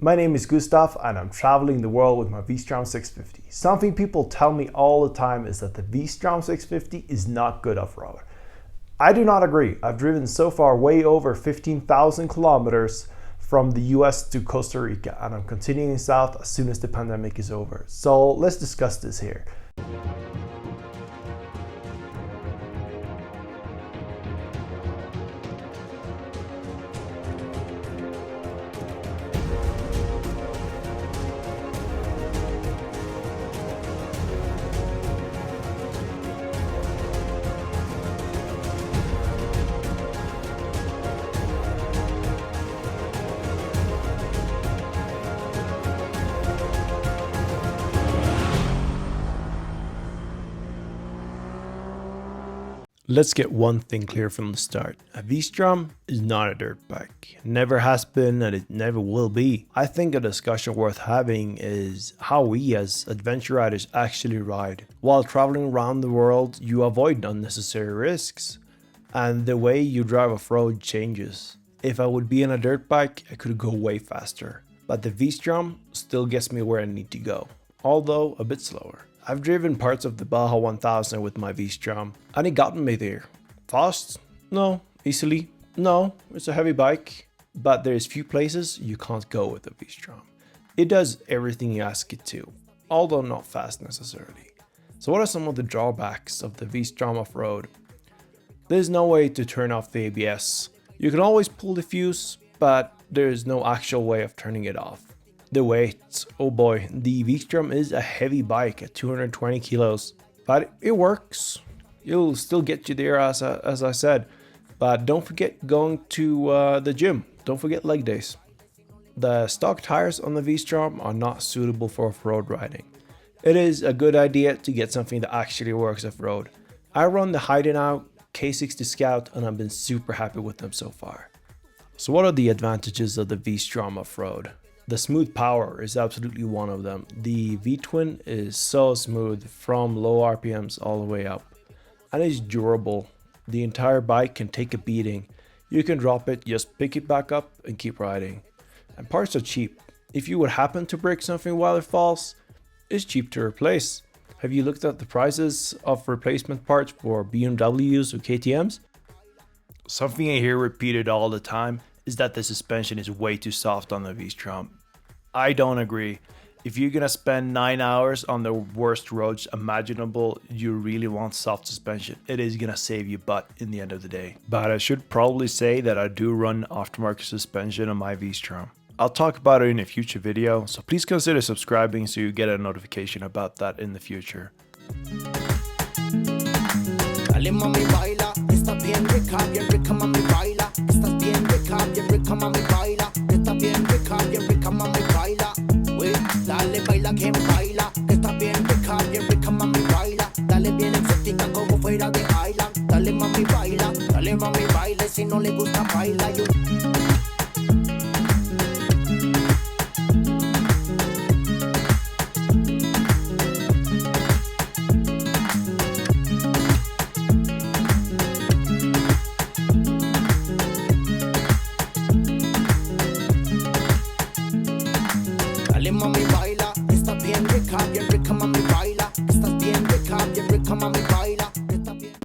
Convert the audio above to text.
My name is Gustav and I'm traveling the world with my V-Strom 650. Something people tell me all the time is that the V-Strom 650 is not good off-road. I do not agree. I've driven so far way over 15,000 kilometers from the US to Costa Rica, and I'm continuing south as soon as the pandemic is over. So let's discuss this here. Let's get one thing clear from the start. A V-Strom is not a dirt bike. Never has been and it never will be. I think a discussion worth having is how we as adventure riders actually ride. While traveling around the world, you avoid unnecessary risks. And the way you drive off-road changes. If I would be on a dirt bike, I could go way faster. But the V-Strom still gets me where I need to go, although a bit slower. I've driven parts of the Baja 1000 with my V-Strom and it got me there. Fast? No. Easily? No. It's a heavy bike, but there's few places you can't go with the V-Strom. It does everything you ask it to, although not fast necessarily. So what are some of the drawbacks of the V-Strom off-road? There's no way to turn off the ABS. You can always pull the fuse, but there's no actual way of turning it off. The weight, oh boy, the V-Strom is a heavy bike at 220 kilos, but it works. It'll still get you there as I said, but don't forget going to the gym. Don't forget leg days. The stock tires on the V-Strom are not suitable for off-road riding. It is a good idea to get something that actually works off-road. I run the Hideout K60 Scout and I've been super happy with them so far. So what are the advantages of the V-Strom off-road? The smooth power is absolutely one of them. The V-twin is so smooth from low RPMs all the way up, and it's durable. The entire bike can take a beating. You can drop it, just pick it back up and keep riding. And parts are cheap. If you would happen to break something while it falls, it's cheap to replace. Have you looked at the prices of replacement parts for BMWs or KTMs? Something I hear repeated all the time is that the suspension is way too soft on the V-Strom. I don't agree. If you're gonna spend 9 hours on the worst roads imaginable, you really want soft suspension. It is gonna save you butt in the end of the day. But I should probably say that I do run aftermarket suspension on my V-Strom. I'll talk about it in a future video, so please consider subscribing so you get a notification about that in the future. Dale mami baila, estás bien rica mami baila, estás bien rica mami baila, estás bien rica mami baila, wey, dale baila que baila, estás bien rica mami baila, dale bien exótica como fuera de Island, dale mami baila, si no le gusta baila yo.